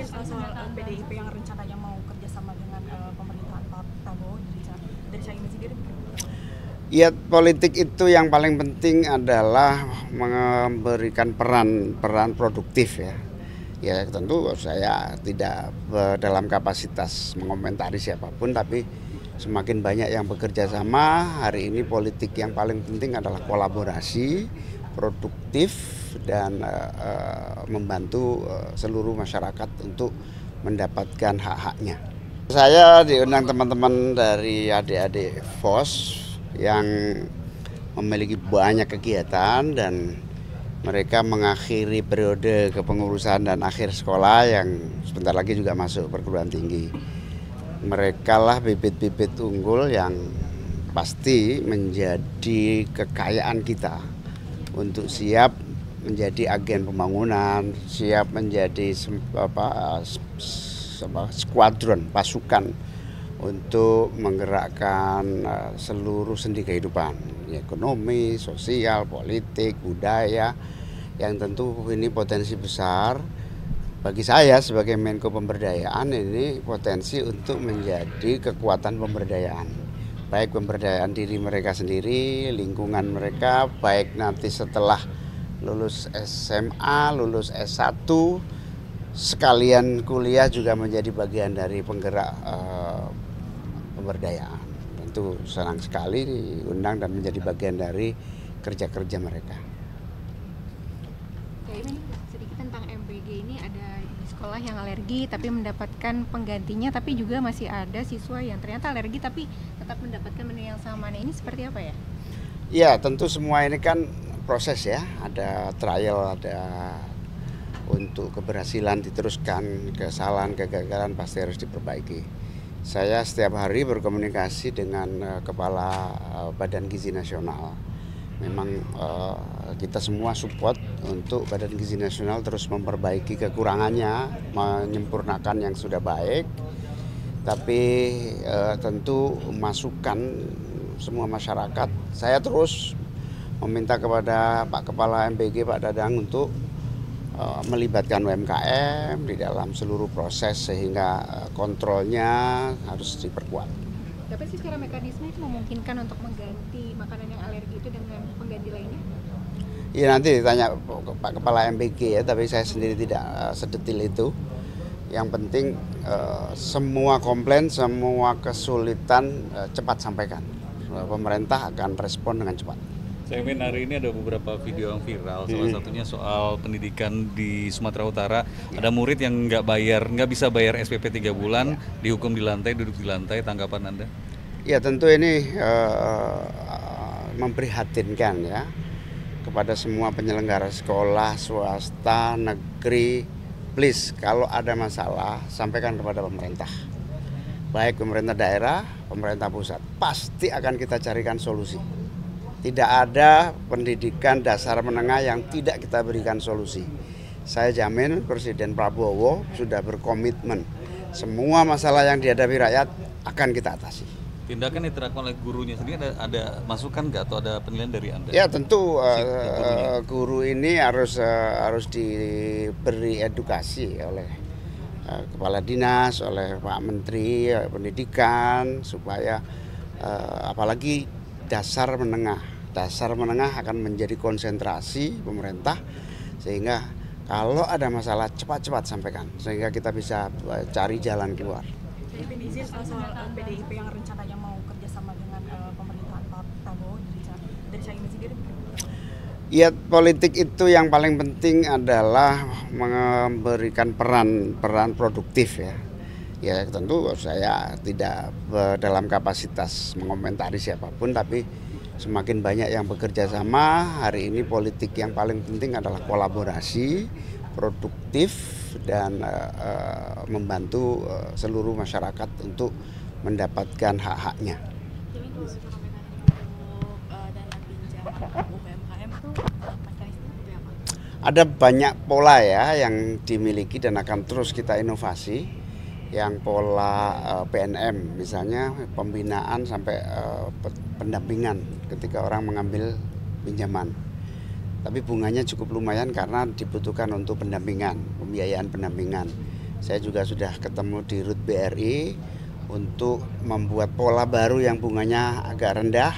soal PDIP yang rencananya mau kerjasama dengan pemerintahan Pak Prabowo dari Caimin sendiri? Ya, politik itu yang paling penting adalah memberikan peran produktif ya. Ya tentu saya tidak dalam kapasitas mengomentari siapapun, tapi semakin banyak yang bekerja sama. Hari ini politik yang paling penting adalah kolaborasi, produktif, dan membantu seluruh masyarakat untuk mendapatkan hak-haknya. Saya diundang teman-teman dari adik-adik FOS yang memiliki banyak kegiatan dan mereka mengakhiri periode kepengurusan dan akhir sekolah yang sebentar lagi juga masuk perguruan tinggi. Mereka lah bibit-bibit unggul yang pasti menjadi kekayaan kita untuk siap menjadi agen pembangunan, siap menjadi skuadron pasukan untuk menggerakkan seluruh sendi kehidupan, ekonomi, sosial, politik, budaya, yang tentu ini potensi besar. Bagi saya sebagai Menko Pemberdayaan ini potensi untuk menjadi kekuatan pemberdayaan. Baik pemberdayaan diri mereka sendiri, lingkungan mereka, baik nanti setelah lulus SMA, lulus S1, sekalian kuliah juga menjadi bagian dari penggerak pemberdayaan. Tentu senang sekali diundang dan menjadi bagian dari kerja-kerja mereka. Ya, ini sedikit tentang MBG ini, ada di sekolah yang alergi tapi mendapatkan penggantinya, tapi juga masih ada siswa yang ternyata alergi tapi tetap mendapatkan menu yang sama. Nah, ini seperti apa ya? Ya tentu semua ini kan proses ya, ada trial, ada untuk keberhasilan diteruskan, kesalahan, kegagalan pasti harus diperbaiki. Saya setiap hari berkomunikasi dengan Kepala Badan Gizi Nasional. Memang kita semua support untuk Badan Gizi Nasional terus memperbaiki kekurangannya, menyempurnakan yang sudah baik. Tapi tentu masukan semua masyarakat, saya terus meminta kepada Pak Kepala MBG, Pak Dadang, untuk melibatkan UMKM di dalam seluruh proses sehingga kontrolnya harus diperkuat. Tapi sih secara mekanisme itu memungkinkan untuk mengganti makanan yang alergi itu dengan pengganti lainnya? Ya nanti ditanya Pak Kepala MBG ya, tapi saya sendiri tidak sedetil itu. Yang penting semua komplain, semua kesulitan cepat sampaikan. Pemerintah akan respon dengan cepat. Caimin, hari ini ada beberapa video yang viral, salah satunya soal pendidikan di Sumatera Utara. Ada murid yang nggak bisa bayar SPP 3 bulan, dihukum di lantai, duduk di lantai. Tanggapan Anda? Ya tentu ini memprihatinkan ya kepada semua penyelenggara sekolah, swasta, negeri. Please, kalau ada masalah sampaikan kepada pemerintah. Baik pemerintah daerah, pemerintah pusat, pasti akan kita carikan solusi. Tidak ada pendidikan dasar menengah yang tidak kita berikan solusi. Saya jamin Presiden Prabowo sudah berkomitmen semua masalah yang dihadapi rakyat akan kita atasi. Tindakan yang dilakukan oleh gurunya sendiri ada masukan nggak atau ada penilaian dari Anda? Ya tentu guru ini harus diberi edukasi oleh Kepala Dinas, oleh Pak Menteri Pendidikan, supaya apalagi dasar menengah akan menjadi konsentrasi pemerintah, sehingga kalau ada masalah cepat-cepat sampaikan sehingga kita bisa cari jalan keluar. Jadi izin soal PDIP yang rencananya mau kerjasama dengan pemerintahan Pak Prabowo dari Caimin sendiri? Ya politik itu yang paling penting adalah memberikan peran produktif ya. Ya tentu saya tidak dalam kapasitas mengomentari siapapun, tapi semakin banyak yang bekerja sama. Hari ini politik yang paling penting adalah kolaborasi, produktif, dan membantu seluruh masyarakat untuk mendapatkan hak-haknya. Jadi kalau dana pinjam UMKM itu mekanisme seperti apa? Ada banyak pola ya yang dimiliki dan akan terus kita inovasi. Yang pola PNM misalnya, pembinaan sampai pendampingan ketika orang mengambil pinjaman. Tapi bunganya cukup lumayan karena dibutuhkan untuk pendampingan, pembiayaan pendampingan. Saya juga sudah ketemu di RUT BRI untuk membuat pola baru yang bunganya agak rendah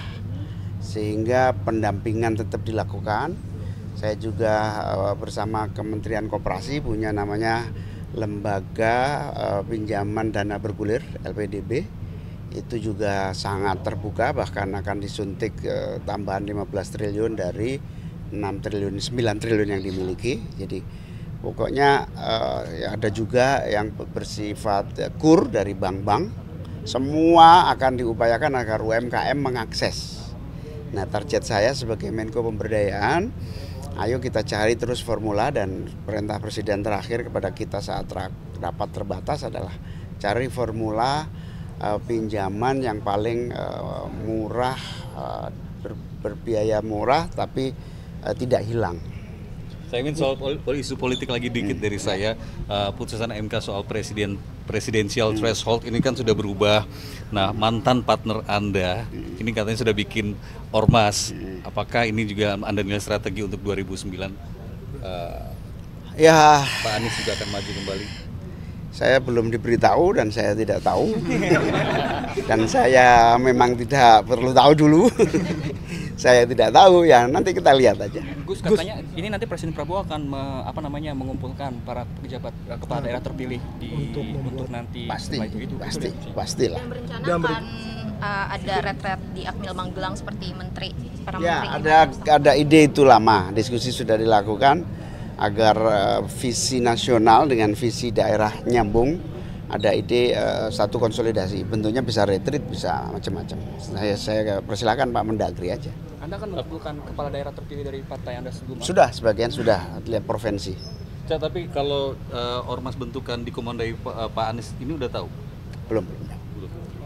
sehingga pendampingan tetap dilakukan. Saya juga bersama Kementerian Koperasi punya namanya Lembaga Pinjaman Dana Bergulir LPDB. Itu juga sangat terbuka, bahkan akan disuntik tambahan 15 triliun dari 6 triliun 9 triliun yang dimiliki. Jadi pokoknya ada juga yang bersifat KUR dari bank-bank. Semua akan diupayakan agar UMKM mengakses. Nah, target saya sebagai Menko Pemberdayaan, ayo kita cari terus formula, dan perintah Presiden terakhir kepada kita saat rapat terbatas adalah cari formula pinjaman yang paling murah, berbiaya murah tapi tidak hilang. Saya ingin soal isu politik lagi dikit dari saya. Putusan MK soal presidensial threshold ini kan sudah berubah. Nah, mantan partner Anda ini katanya sudah bikin ormas. Apakah ini juga Anda nilai strategi untuk 2009? Ya, Pak Anies juga akan maju kembali. saya belum diberitahu dan saya tidak tahu. Dan saya memang tidak perlu tahu dulu. Saya tidak tahu, ya nanti kita lihat aja. Gus, katanya ini nanti Presiden Prabowo akan mengumpulkan para pejabat kepala daerah terpilih untuk nanti Pastilah. Dan berencana akan ada retret di Akmil Magelang seperti para Ya, menteri. ada ide itu lama, diskusi sudah dilakukan agar visi nasional dengan visi daerah nyambung. Ada ide satu konsolidasi, bentuknya bisa retreat, bisa macam-macam. Saya persilakan Pak Mendagri aja. Anda akan mengumpulkan kepala daerah terpilih dari partai Anda sebelumnya? Sudah, sebagian sudah lihat provinsi. Tapi kalau ormas bentukan dikomandai Pak Anies ini udah tahu? Belum.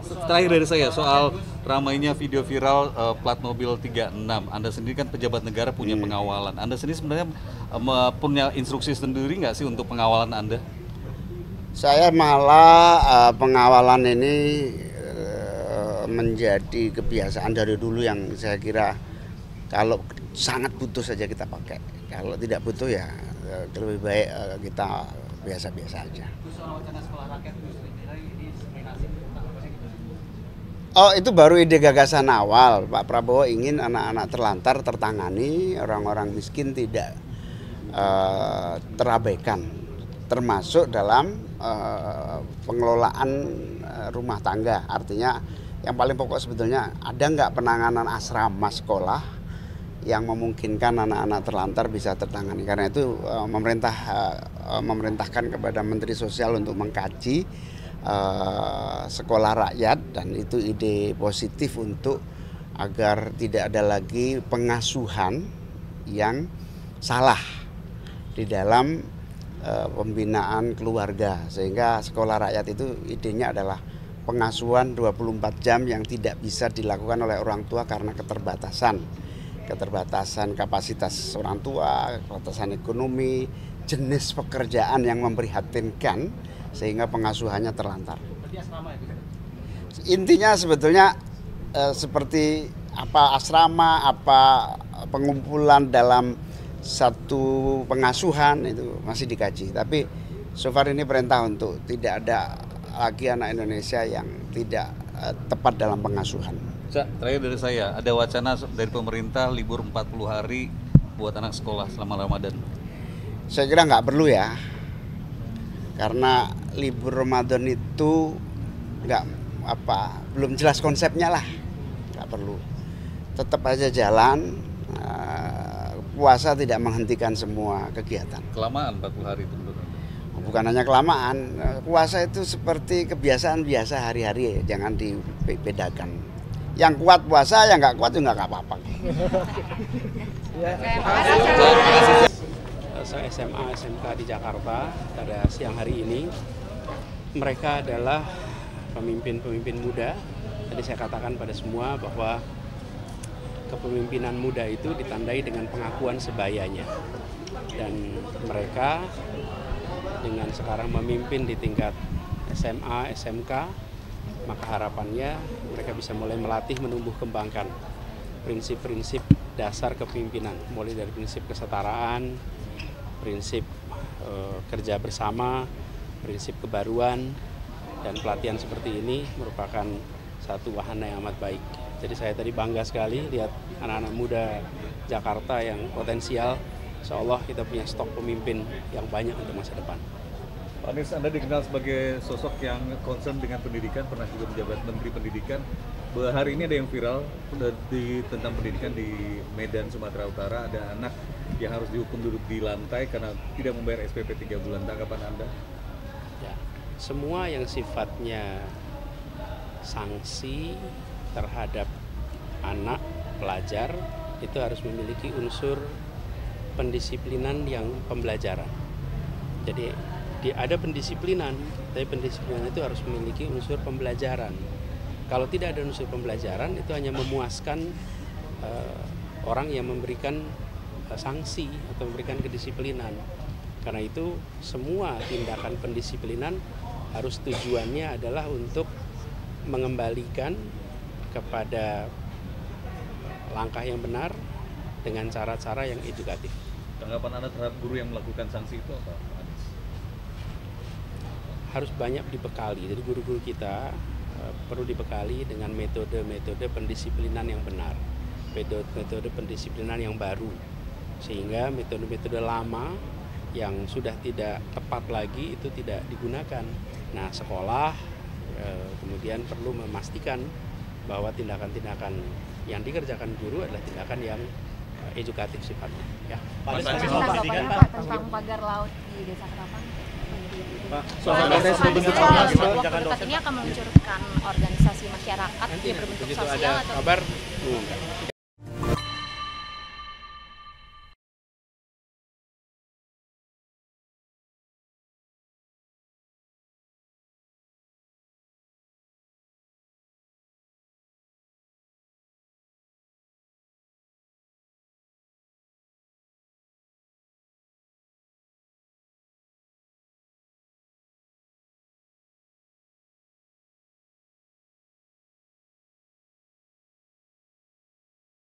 Terakhir dari saya soal ramainya video viral plat mobil 36. Anda sendiri kan pejabat negara punya pengawalan. Anda sendiri sebenarnya punya instruksi sendiri nggak sih untuk pengawalan Anda? Saya malah pengawalan ini menjadi kebiasaan dari dulu yang saya kira kalau sangat butuh saja kita pakai. Kalau tidak butuh ya lebih baik kita biasa-biasa aja. Oh, itu baru ide gagasan awal. Pak Prabowo ingin anak-anak terlantar tertangani, orang-orang miskin tidak terabaikan, termasuk dalam pengelolaan rumah tangga. Artinya yang paling pokok sebetulnya, ada nggak penanganan asrama sekolah yang memungkinkan anak-anak terlantar bisa tertangani. Karena itu memerintahkan kepada Menteri Sosial untuk mengkaji sekolah rakyat, dan itu ide positif untuk agar tidak ada lagi pengasuhan yang salah di dalam pembinaan keluarga, sehingga sekolah rakyat itu idenya adalah pengasuhan 24 jam yang tidak bisa dilakukan oleh orang tua karena keterbatasan kapasitas orang tua, keterbatasan ekonomi, jenis pekerjaan yang memprihatinkan sehingga pengasuhannya terlantar. Intinya sebetulnya seperti apa asrama, apa pengumpulan dalam satu pengasuhan itu masih dikaji. Tapi so far ini perintah untuk tidak ada lagi anak Indonesia yang tidak tepat dalam pengasuhan. Terakhir dari saya, ada wacana dari pemerintah libur 40 hari buat anak sekolah selama Ramadan. Saya kira nggak perlu ya, karena libur Ramadan itu belum jelas konsepnya lah, nggak perlu. Tetap aja jalan, puasa tidak menghentikan semua kegiatan. Kelamaan 40 hari itu menurut Anda? Bukan hanya kelamaan, puasa itu seperti kebiasaan biasa hari-hari, jangan dibedakan. Yang kuat puasa, yang nggak kuat juga nggak apa-apa. Saya SMA SMK di Jakarta pada siang hari ini. Mereka adalah pemimpin-pemimpin muda. Tadi saya katakan pada semua bahwa kepemimpinan muda itu ditandai dengan pengakuan sebayanya. Dan mereka dengan sekarang memimpin di tingkat SMA, SMK, maka harapannya mereka bisa mulai melatih, menumbuh kembangkan prinsip-prinsip dasar kepemimpinan, mulai dari prinsip kesetaraan, prinsip kerja bersama, prinsip kebaruan, dan pelatihan seperti ini merupakan satu wahana yang amat baik. Jadi saya tadi bangga sekali lihat anak-anak muda Jakarta yang potensial. Insya Allah kita punya stok pemimpin yang banyak untuk masa depan. Pak Anies, Anda dikenal sebagai sosok yang concern dengan pendidikan, pernah juga menjabat Menteri Pendidikan. Hari ini ada yang viral tentang pendidikan di Medan, Sumatera Utara. Ada anak yang harus dihukum duduk di lantai karena tidak membayar SPP 3 bulan. Tanggapan Anda? Ya, semua yang sifatnya sanksi terhadap anak pelajar itu harus memiliki unsur pendisiplinan yang pembelajaran. Jadi ada pendisiplinan, tapi pendisiplinan itu harus memiliki unsur pembelajaran. Kalau tidak ada unsur pembelajaran, itu hanya memuaskan orang yang memberikan sanksi atau memberikan kedisiplinan. Karena itu semua tindakan pendisiplinan harus tujuannya adalah untuk mengembalikan kepada langkah yang benar dengan cara-cara yang edukatif. Tanggapan Anda terhadap guru yang melakukan sanksi itu apa? Harus banyak dibekali. Jadi guru-guru kita perlu dibekali dengan metode-metode pendisiplinan yang benar, metode pendisiplinan yang baru, sehingga metode-metode lama yang sudah tidak tepat lagi itu tidak digunakan. Nah, sekolah kemudian perlu memastikan bahwa tindakan-tindakan yang dikerjakan guru adalah tindakan yang edukatif sifatnya. Ya. Tanggapannya Pak tentang pagar laut di Desa Ketapang? Dekat ini akan meluncurkan organisasi masyarakat yang berbentuk begitu sosial ada atau kabar,